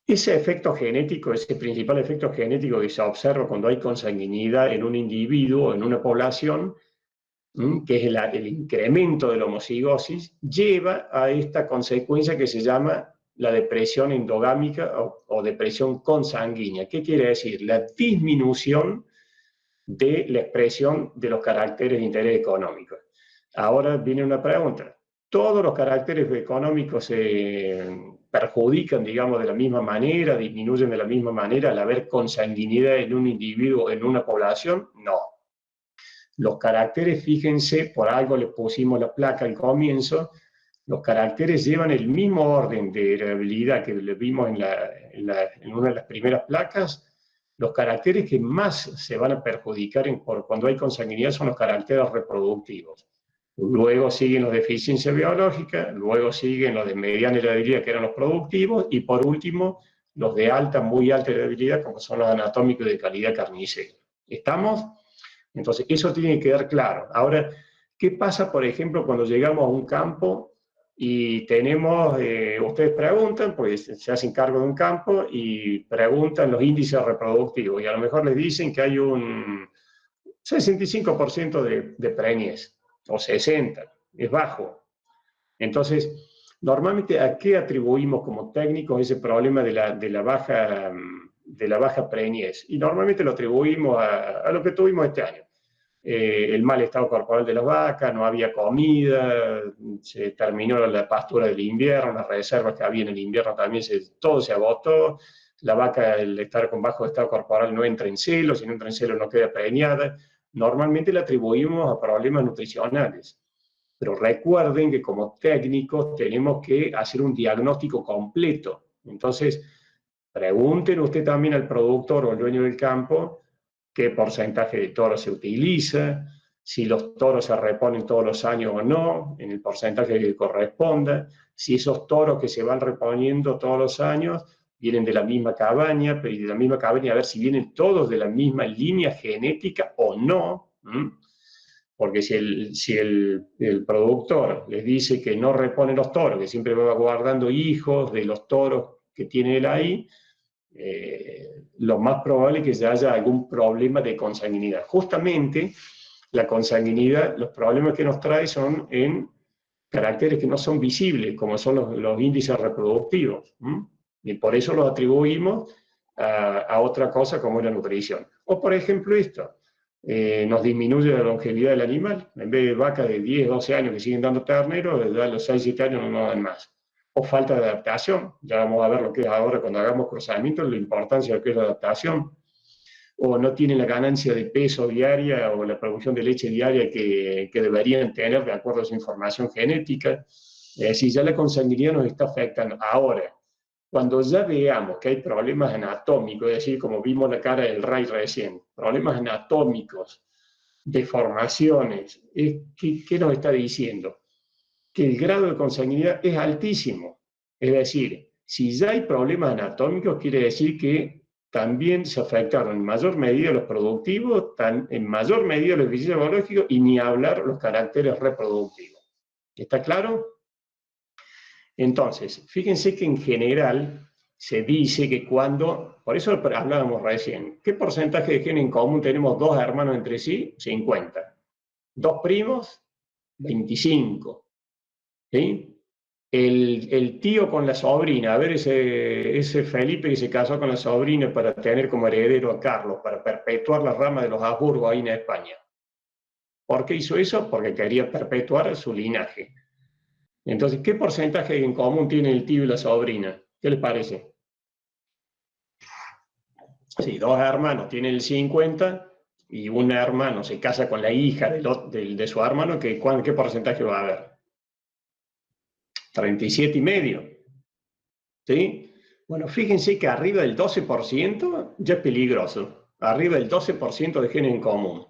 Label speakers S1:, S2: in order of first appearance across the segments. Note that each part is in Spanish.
S1: Ese efecto genético, ese principal efecto genético que se observa cuando hay consanguinidad en un individuo, en una población, que es el incremento de la homocigosis, lleva a esta consecuencia que se llama la depresión endogámica o depresión consanguínea. ¿Qué quiere decir? La disminución de la expresión de los caracteres de interés económico. Ahora viene una pregunta. ¿Todos los caracteres económicos se perjudican, digamos, de la misma manera, disminuyen de la misma manera al haber consanguinidad en un individuo, en una población? No. Los caracteres, fíjense, por algo le pusimos la placa al comienzo, los caracteres llevan el mismo orden de heredabilidad que le vimos en una de las primeras placas. Los caracteres que más se van a perjudicar cuando hay consanguinidad son los caracteres reproductivos. Luego siguen los de eficiencia biológica, luego siguen los de mediana heredabilidad, que eran los productivos, y por último, los de alta, muy alta heredabilidad, como son los anatómicos de calidad carnicera. ¿Estamos? Entonces, eso tiene que quedar claro. Ahora, ¿qué pasa, por ejemplo, cuando llegamos a un campo y tenemos, ustedes preguntan, pues se hacen cargo de un campo y preguntan los índices reproductivos y a lo mejor les dicen que hay un 65% de preñez, o 60%, es bajo. Entonces, normalmente, ¿a qué atribuimos como técnicos ese problema de la baja preñez? Y normalmente lo atribuimos a lo que tuvimos este año. El mal estado corporal de las vacas, no había comida, se terminó la pastura del invierno, las reservas que había en el invierno también, todo se agotó, la vaca, el estar con bajo estado corporal no entra en celo, si no entra en celo no queda preñada. Normalmente la atribuimos a problemas nutricionales. Pero recuerden que como técnicos tenemos que hacer un diagnóstico completo. Entonces, pregunten usted también al productor o al dueño del campo qué porcentaje de toros se utiliza, si los toros se reponen todos los años o no, en el porcentaje que corresponda, si esos toros que se van reponiendo todos los años vienen de la misma cabaña, pero de la misma cabaña a ver si vienen todos de la misma línea genética o no. Porque si el productor les dice que no repone los toros, que siempre va guardando hijos de los toros que tiene él ahí, lo más probable es que ya haya algún problema de consanguinidad. Justamente la consanguinidad, los problemas que nos trae son en caracteres que no son visibles, como son los índices reproductivos. Y por eso los atribuimos a otra cosa como la nutrición. O por ejemplo esto, nos disminuye la longevidad del animal. En vez de vacas de 10, 12 años que siguen dando ternero, ya a los 6, 7 años no dan más. O falta de adaptación. Ya vamos a ver lo que es ahora cuando hagamos cruzamientos, la importancia de lo que es la adaptación. O no tienen la ganancia de peso diaria o la producción de leche diaria que deberían tener de acuerdo a su información genética. Es decir, ya la consanguinidad nos está afectando. Ahora, cuando ya veamos que hay problemas anatómicos, es decir, como vimos la cara del Ray recién, problemas anatómicos, deformaciones, ¿qué nos está diciendo? Que el grado de consanguinidad es altísimo. Es decir, si ya hay problemas anatómicos, quiere decir que también se afectaron en mayor medida los productivos, en mayor medida los eficiencias biológicos y ni hablar los caracteres reproductivos. ¿Está claro? Entonces, fíjense que en general se dice que por eso hablábamos recién, ¿qué porcentaje de genes en común tenemos dos hermanos entre sí? 50. Dos primos, 25. ¿Sí? El tío con la sobrina, a ver ese Felipe que se casó con la sobrina para tener como heredero a Carlos, para perpetuar la rama de los Habsburgo ahí en España. ¿Por qué hizo eso? Porque quería perpetuar su linaje. Entonces, ¿qué porcentaje en común tiene el tío y la sobrina? ¿Qué les parece? Si dos hermanos tienen el 50 y un hermano se casa con la hija de su hermano, ¿qué porcentaje va a haber? 37,5. ¿Sí? Bueno, fíjense que arriba del 12% ya es peligroso. Arriba del 12% de genes en común.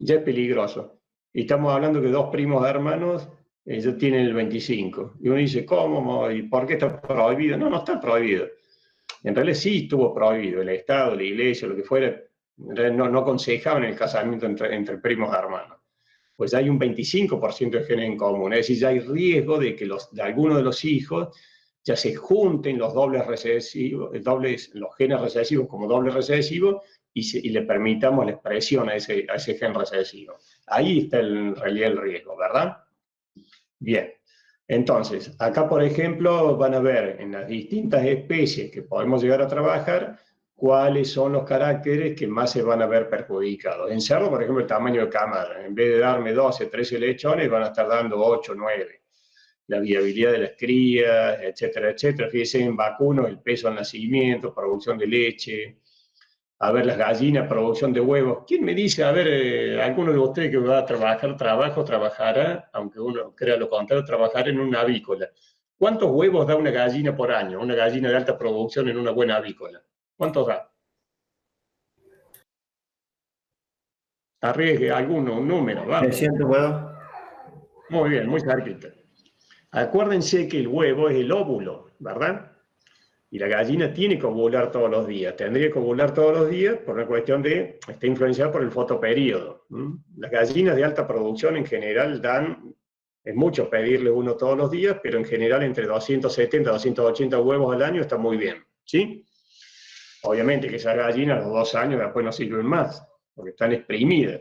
S1: Ya es peligroso. Y estamos hablando que dos primos hermanos ya tienen el 25. Y uno dice, ¿cómo? ¿Y por qué está prohibido? No, no está prohibido. En realidad sí estuvo prohibido. El Estado, la Iglesia, lo que fuera, no aconsejaban el casamiento entre primos hermanos. Pues hay un 25% de genes en común. Es decir, ya hay riesgo de que de alguno de los hijos ya se junten los dobles recesivos, los genes recesivos como doble recesivo y le permitamos la expresión a ese gen recesivo. Ahí está en realidad el riesgo, ¿verdad? Bien. Entonces, acá, por ejemplo, van a ver en las distintas especies que podemos llegar a trabajar cuáles son los caracteres que más se van a ver perjudicados. En cerdo, por ejemplo, el tamaño de cámara. En vez de darme 12, 13 lechones, van a estar dando 8, 9. La viabilidad de las crías, etcétera, etcétera. Fíjense en vacunos, el peso al nacimiento, producción de leche. A ver, las gallinas, producción de huevos. ¿Quién me dice, a ver, alguno de ustedes que va a trabajará, aunque uno crea lo contrario, trabajará en una avícola? ¿Cuántos huevos da una gallina por año? Una gallina de alta producción en una buena avícola. ¿Cuántos da? Arriesgue alguno, un número, vamos.
S2: 300 huevos.
S1: Muy bien, muy cerquita. Acuérdense que el huevo es el óvulo, ¿verdad? Y la gallina tiene que ovular todos los días. Tendría que ovular todos los días por una cuestión de, está influenciada por el fotoperíodo. Las gallinas de alta producción en general dan, es mucho pedirle uno todos los días, pero en general entre 270 y 280 huevos al año está muy bien, ¿sí? Obviamente que esas gallinas a los 2 años después no sirven más, porque están exprimidas.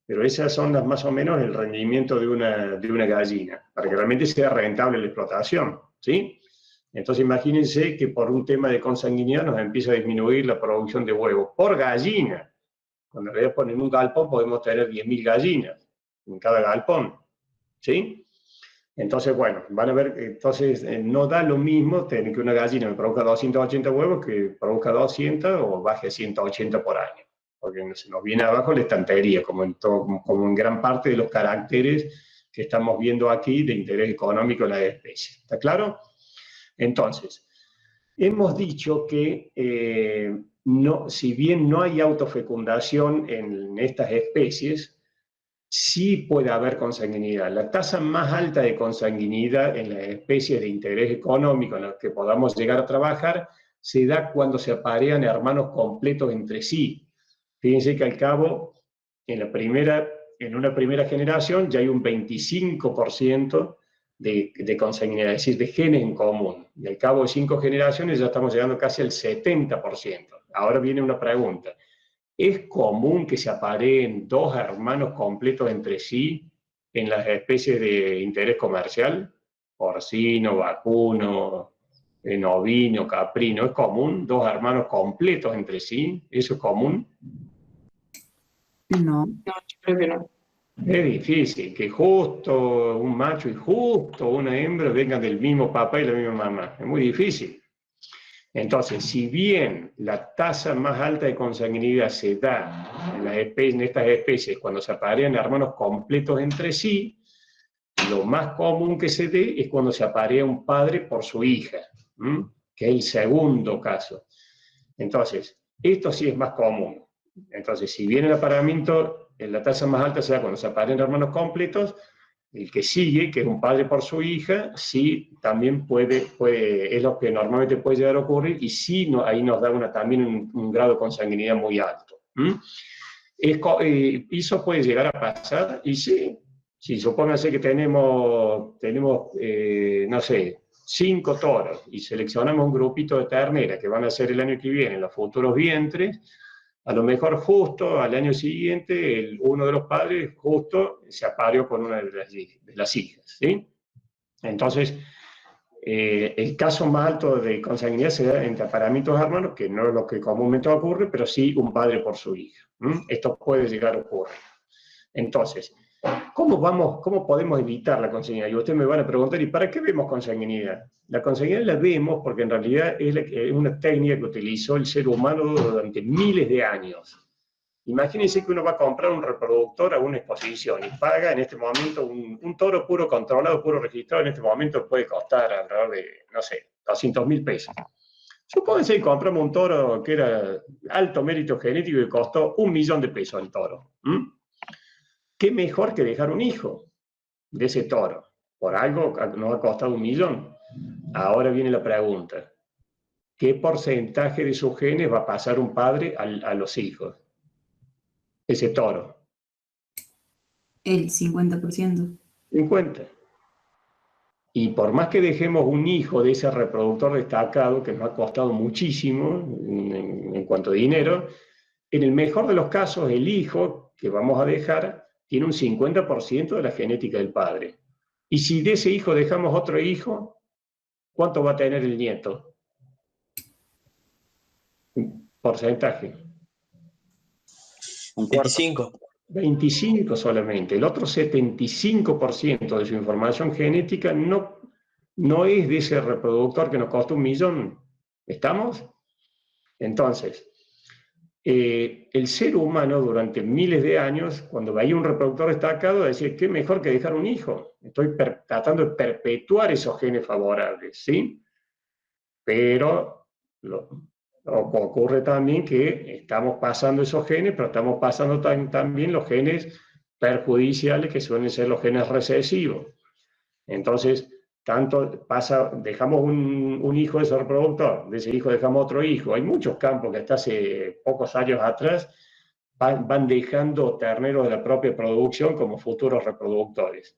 S1: Pero esas son las más o menos el rendimiento de una gallina, para que realmente sea rentable la explotación, ¿sí? Entonces imagínense que por un tema de consanguinidad nos empieza a disminuir la producción de huevos por gallina. Cuando en realidad ponen un galpón podemos tener 10.000 gallinas en cada galpón, ¿sí? Entonces, bueno, van a ver que entonces no da lo mismo tener que una gallina me produzca 280 huevos que produzca 200 o baje a 180 por año, porque se nos viene abajo la estantería, como en gran parte de los caracteres que estamos viendo aquí de interés económico de la especie. ¿Está claro? Entonces, hemos dicho que si bien no hay autofecundación en estas especies, sí puede haber consanguinidad. La tasa más alta de consanguinidad en las especies de interés económico en las que podamos llegar a trabajar se da cuando se aparean hermanos completos entre sí. Fíjense que al cabo, en una primera generación ya hay un 25% de consanguinidad, es decir, de genes en común. Y al cabo de 5 generaciones ya estamos llegando casi al 70%. Ahora viene una pregunta. ¿Es común que se apareen 2 hermanos completos entre sí en las especies de interés comercial? Porcino, vacuno, ovino, caprino. ¿Es común 2 hermanos completos entre sí? ¿Eso es común?
S3: No.
S4: No, yo creo que no.
S1: Es difícil que justo un macho y justo una hembra vengan del mismo papá y la misma mamá. Es muy difícil. Entonces, si bien la tasa más alta de consanguinidad se da en estas especies cuando se aparean hermanos completos entre sí, lo más común que se dé es cuando se aparea un padre por su hija, que es el segundo caso. Entonces, esto sí es más común. Entonces, si bien el apareamiento, la tasa más alta se da cuando se aparean hermanos completos, el que sigue, que es un padre por su hija, sí también es lo que normalmente puede llegar a ocurrir y sí ahí nos da también un grado de consanguinidad muy alto. ¿Eso puede llegar a pasar? Y sí, si supóngase que tenemos no sé, 5 toros y seleccionamos un grupito de terneras que van a ser el año que viene los futuros vientres, a lo mejor justo al año siguiente uno de los padres justo se apareó con una de las hijas, ¿sí? Entonces, el caso más alto de consanguinidad se da entre apareamientos hermanos, que no es lo que comúnmente ocurre, pero sí un padre por su hija. Esto puede llegar a ocurrir. Entonces, ¿cómo podemos evitar la consanguinidad? Y ustedes me van a preguntar, ¿y para qué vemos consanguinidad? La consanguinidad la vemos porque en realidad es una técnica que utilizó el ser humano durante miles de años. Imagínense que uno va a comprar un reproductor a una exposición y paga en este momento un toro puro controlado, puro registrado, en este momento puede costar alrededor de, no sé, 200.000 pesos. Supónganse que compramos un toro que era alto mérito genético y costó 1.000.000 de pesos el toro. ¿Qué mejor que dejar un hijo de ese toro? Por algo nos ha costado 1.000.000. Ahora viene la pregunta. ¿Qué porcentaje de sus genes va a pasar un padre a los hijos? Ese toro.
S3: El 50%.
S1: 50. Y por más que dejemos un hijo de ese reproductor destacado, que nos ha costado muchísimo en cuanto a dinero, en el mejor de los casos, el hijo que vamos a dejar tiene un 50% de la genética del padre. Y si de ese hijo dejamos otro hijo, ¿cuánto va a tener el nieto? Un porcentaje.
S2: Un cuarto. 25.
S1: 25 solamente. El otro 75% de su información genética no es de ese reproductor que nos costó 1 millón. ¿Estamos? Entonces, el ser humano durante miles de años, cuando veía un reproductor destacado, decía, ¿qué mejor que dejar un hijo? Estoy tratando de perpetuar esos genes favorables, ¿sí? Pero ocurre también que estamos pasando esos genes, pero estamos pasando también los genes perjudiciales, que suelen ser los genes recesivos. Entonces, dejamos un hijo de ese reproductor, de ese hijo dejamos otro hijo. Hay muchos campos que hasta hace pocos años atrás van dejando terneros de la propia producción como futuros reproductores.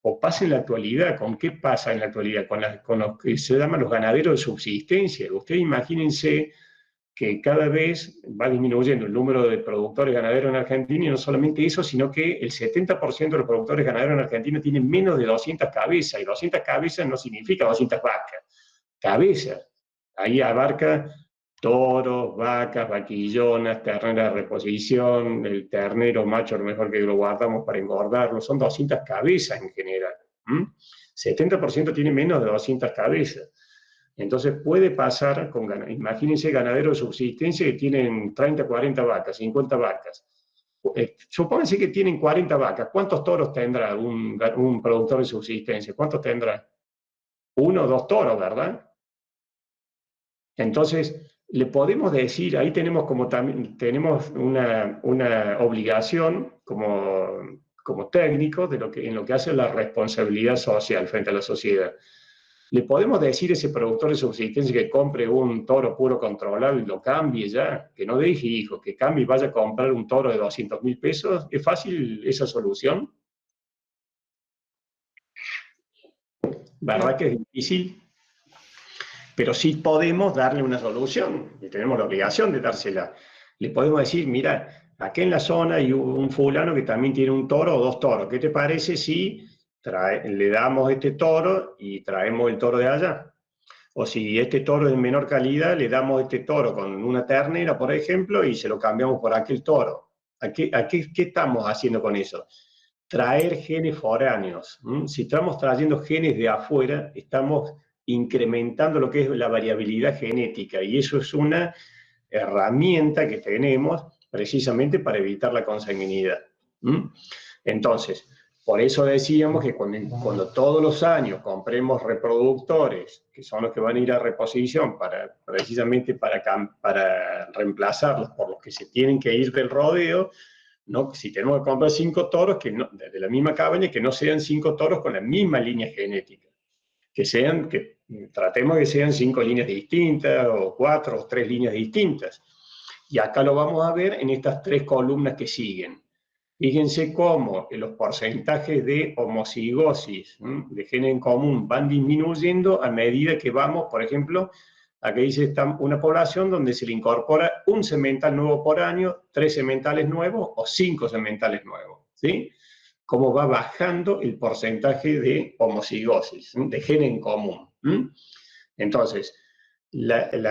S1: O pasa en la actualidad. ¿Con qué pasa en la actualidad? Con los que se llaman los ganaderos de subsistencia. Ustedes imagínense que cada vez va disminuyendo el número de productores ganaderos en Argentina, y no solamente eso, sino que el 70% de los productores ganaderos en Argentina tienen menos de 200 cabezas, y 200 cabezas no significa 200 vacas, cabezas. Ahí abarca toros, vacas, vaquillonas, terneras de reposición, el ternero macho, lo mejor que lo guardamos para engordarlo, son 200 cabezas en general. 70% tiene menos de 200 cabezas. Entonces puede pasar, imagínense ganaderos de subsistencia que tienen 30, 40 vacas, 50 vacas. Supónganse que tienen 40 vacas. ¿Cuántos toros tendrá un productor de subsistencia? ¿Cuántos tendrá? 1 o 2 toros, ¿verdad? Entonces, le podemos decir, ahí tenemos una obligación como técnicos en lo que hace la responsabilidad social frente a la sociedad. ¿Le podemos decir a ese productor de subsistencia que compre un toro puro controlado y lo cambie ya? Que no deje hijos, que cambie y vaya a comprar un toro de 200.000 pesos. ¿Es fácil esa solución? ¿Verdad que es difícil? Pero sí podemos darle una solución y tenemos la obligación de dársela. Le podemos decir, mira, aquí en la zona hay un fulano que también tiene un toro o 2 toros. ¿Qué te parece si le damos este toro y traemos el toro de allá? O si este toro es de menor calidad, le damos este toro con una ternera, por ejemplo, y se lo cambiamos por aquel toro. ¿Qué estamos haciendo con eso? Traer genes foráneos. Si estamos trayendo genes de afuera, estamos incrementando lo que es la variabilidad genética, y eso es una herramienta que tenemos precisamente para evitar la consanguinidad. Entonces, por eso decíamos que cuando todos los años compremos reproductores, que son los que van a ir a reposición precisamente para reemplazarlos por los que se tienen que ir del rodeo, ¿no? Si tenemos que comprar 5 toros de la misma cabaña, que no sean 5 toros con la misma línea genética, que tratemos que sean 5 líneas distintas, o 4 o 3 líneas distintas. Y acá lo vamos a ver en estas 3 columnas que siguen. Fíjense cómo los porcentajes de homocigosis, de genes en común, van disminuyendo a medida que vamos, por ejemplo, aquí dice una población donde se le incorpora un semental nuevo por año, 3 sementales nuevos o 5 sementales nuevos, ¿sí? Cómo va bajando el porcentaje de homocigosis, de gen en común. Entonces, el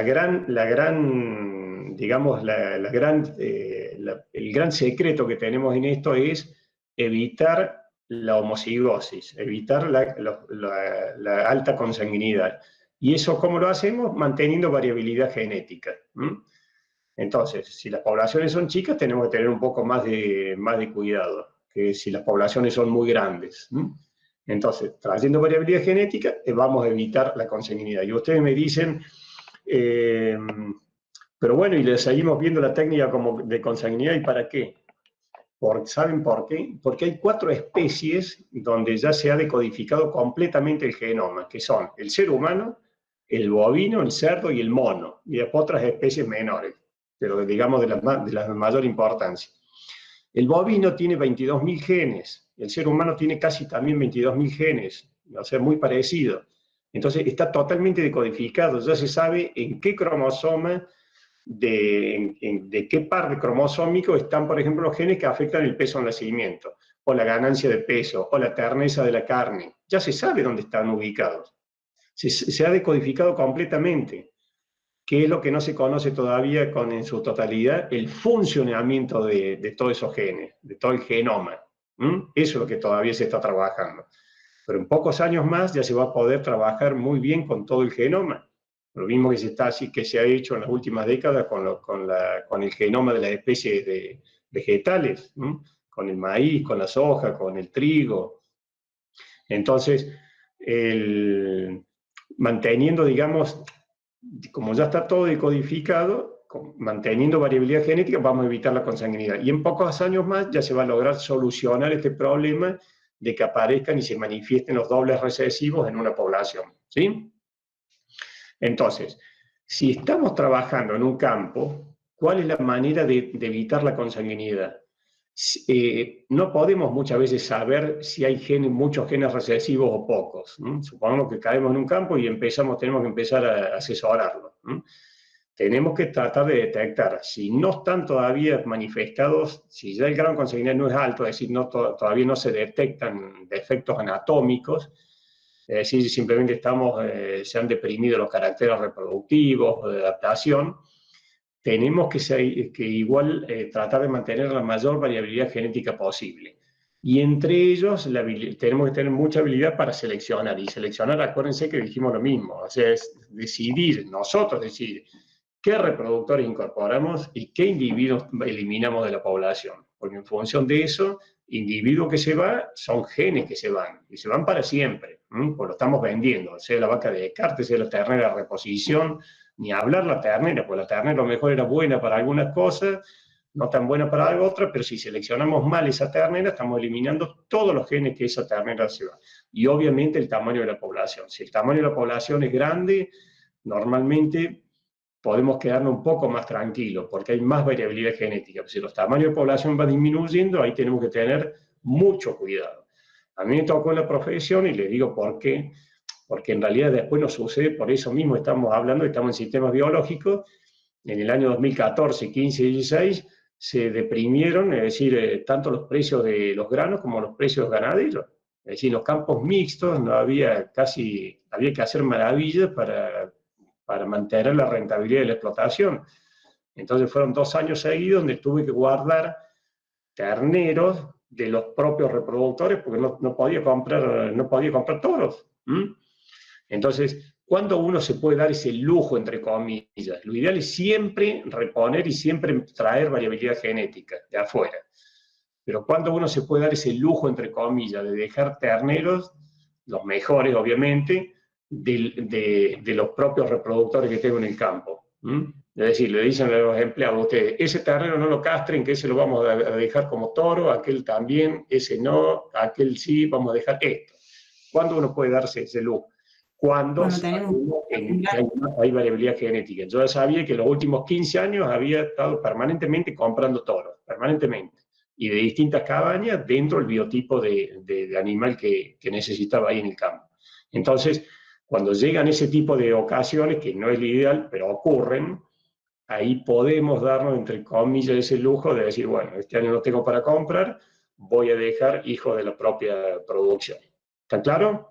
S1: gran secreto que tenemos en esto es evitar la homocigosis, evitar la alta consanguinidad. ¿Y eso cómo lo hacemos? Manteniendo variabilidad genética. Entonces, si las poblaciones son chicas, tenemos que tener un poco más de cuidado que si las poblaciones son muy grandes. Entonces, trayendo variabilidad genética, vamos a evitar la consanguinidad. Y ustedes me dicen, pero bueno, y le seguimos viendo la técnica como de consanguinidad, ¿y para qué? ¿Saben por qué? Porque hay 4 especies donde ya se ha decodificado completamente el genoma, que son el ser humano, el bovino, el cerdo y el mono, y después otras especies menores, pero digamos de la mayor importancia. El bovino tiene 22.000 genes, el ser humano tiene casi también 22.000 genes, o sea, muy parecido. Entonces está totalmente decodificado, ya se sabe en qué cromosoma, de qué par de cromosómico están, por ejemplo, los genes que afectan el peso al nacimiento, o la ganancia de peso, o la terneza de la carne. Ya se sabe dónde están ubicados. Se ha decodificado completamente. ¿Qué es lo que no se conoce todavía en su totalidad? El funcionamiento de todos esos genes, de todo el genoma. Eso es lo que todavía se está trabajando. Pero en pocos años más ya se va a poder trabajar muy bien con todo el genoma. Lo mismo que se ha hecho en las últimas décadas con el genoma de las especies vegetales, con el maíz, con la soja, con el trigo. Entonces, manteniendo, digamos, como ya está todo decodificado, manteniendo variabilidad genética, vamos a evitar la consanguinidad. Y en pocos años más ya se va a lograr solucionar este problema de que aparezcan y se manifiesten los dobles recesivos en una población, ¿sí? Entonces, si estamos trabajando en un campo, ¿cuál es la manera de evitar la consanguinidad? No podemos muchas veces saber si hay muchos genes recesivos o pocos. Supongamos que caemos en un campo y tenemos que empezar a asesorarlo. Tenemos que tratar de detectar si no están todavía manifestados, si ya el grado de consanguinidad no es alto, es decir, todavía no se detectan defectos anatómicos, es decir, simplemente se han deprimido los caracteres reproductivos o de adaptación, tenemos que igual tratar de mantener la mayor variabilidad genética posible. Y entre ellos tenemos que tener mucha habilidad para seleccionar. Y seleccionar, acuérdense que dijimos lo mismo, o sea, es nosotros decidir qué reproductores incorporamos y qué individuos eliminamos de la población. Porque en función de eso, individuo que se va son genes que se van, y se van para siempre, pues lo estamos vendiendo, sea la vaca de descarte, sea la ternera de reposición, ni hablar la ternera, pues la ternera a lo mejor era buena para algunas cosas, no tan buena para otras, pero si seleccionamos mal esa ternera, estamos eliminando todos los genes que esa ternera se va. Y obviamente el tamaño de la población. Si el tamaño de la población es grande, normalmente podemos quedarnos un poco más tranquilos, porque hay más variabilidad genética. Si los tamaños de población van disminuyendo, ahí tenemos que tener mucho cuidado. A mí me tocó en la profesión, y les digo por qué, porque en realidad después nos sucede, por eso mismo estamos en sistemas biológicos. En el año 2014, 15 y 16 se deprimieron, es decir, tanto los precios de los granos como los precios ganaderos. Es decir, los campos mixtos no había había que hacer maravillas para mantener la rentabilidad de la explotación. Entonces fueron 2 años seguidos donde tuve que guardar terneros de los propios reproductores porque no podía comprar toros. Entonces, ¿cuándo uno se puede dar ese lujo, entre comillas? Lo ideal es siempre reponer y siempre traer variabilidad genética de afuera. Pero ¿cuándo uno se puede dar ese lujo, entre comillas, de dejar terneros, los mejores obviamente, de los propios reproductores que tengo en el campo? Es decir, le dicen a los empleados, ustedes, ese ternero no lo castren, que ese lo vamos a dejar como toro, aquel también, ese no, aquel sí, vamos a dejar esto. ¿Cuándo uno puede darse ese lujo? Cuando hay variabilidad genética. Yo ya sabía que en los últimos 15 años había estado permanentemente comprando toros, permanentemente, y de distintas cabañas dentro del biotipo de animal que necesitaba ahí en el campo. Entonces, cuando llegan ese tipo de ocasiones, que no es lo ideal, pero ocurren, ahí podemos darnos, entre comillas, ese lujo de decir, bueno, este año no tengo para comprar, voy a dejar hijo de la propia producción. ¿Está claro?